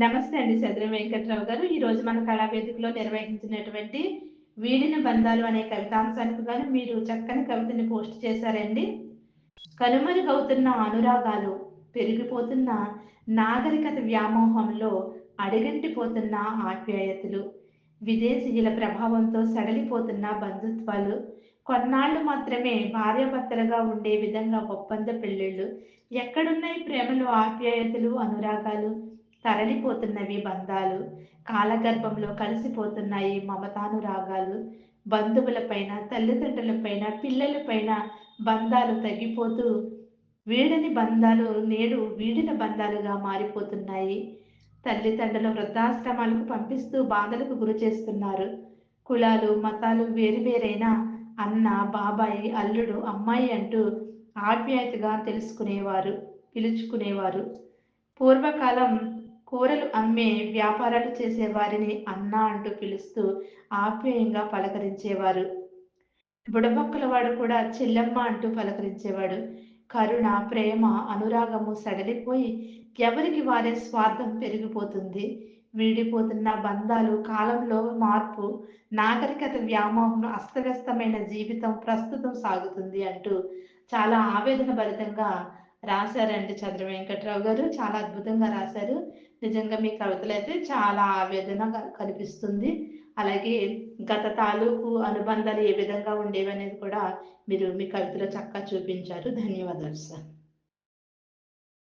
నమస్తే అండి చంద్ర వెంకట్రావు గారు. ఈరోజు మన కళావేదికలో నిర్వహించినటువంటి వీడిన బంధాలు అనే కవితాంశానికి గాను మీరు చక్కని కవితని పోస్ట్ చేశారండి. కనుమరుగవుతున్న అనురాగాలు, పెరిగిపోతున్న నాగరికత వ్యామోహంలో అడుగంటిపోతున్న ఆప్యాయతలు, విదేశీయుల ప్రభావంతో సడలిపోతున్న బంధుత్వాలు, కొన్నాళ్ళు మాత్రమే భార్యాభర్తలుగా ఉండే విధంగా ఒప్పంద పెళ్ళిళ్ళు, ఎక్కడున్నాయి ప్రేమలు, ఆప్యాయతలు, అనురాగాలు? తరలిపోతున్నవి బంధాలు, కాలగర్భంలో కలిసిపోతున్నాయి మమతానురాగాలు, బంధువులపైన, తల్లిదండ్రులపైన, పిల్లలపైన బంధాలు తగ్గిపోతూ వీడని బంధాలు నేడు వీడిన బంధాలుగా మారిపోతున్నాయి. తల్లిదండ్రుల వృద్ధాశ్రమాలకు పంపిస్తూ బాధలకు గురి చేస్తున్నారు. కులాలు, మతాలు వేరువేరైనా అన్న, బాబాయి, అల్లుడు, అమ్మాయి అంటూ ఆప్యాయతగా పిలుచుకునేవారు. పూర్వకాలం కూరలు అమ్మే వ్యాపారాలు చేసే వారిని అన్న అంటూ పిలుస్తూ ఆప్యాయంగా పలకరించేవారు. బుడబక్కల వాడు కూడా చెల్లెమ్మ అంటూ పలకరించేవాడు. కరుణ, ప్రేమ, అనురాగము సడలిపోయి ఎవరికి వారే స్వార్థం పెరిగిపోతుంది. వీడిపోతున్న బంధాలు, కాలంలో మార్పు, నాగరికత వ్యామోహం, అస్తవ్యస్తమైన జీవితం ప్రస్తుతం సాగుతుంది అంటూ చాలా ఆవేదన భరితంగా రాశారండి చంద్ర వెంకట్రావు గారు. చాలా అద్భుతంగా రాశారు. నిజంగా మీ కవితలు అయితే చాలా ఆవేదన కనిపిస్తుంది. అలాగే గత తాలూకు అనుబంధాలు ఏ విధంగా ఉండేవి అనేది కూడా మీరు మీ కవితలో చక్కగా చూపించారు. ధన్యవాదాలు సార్.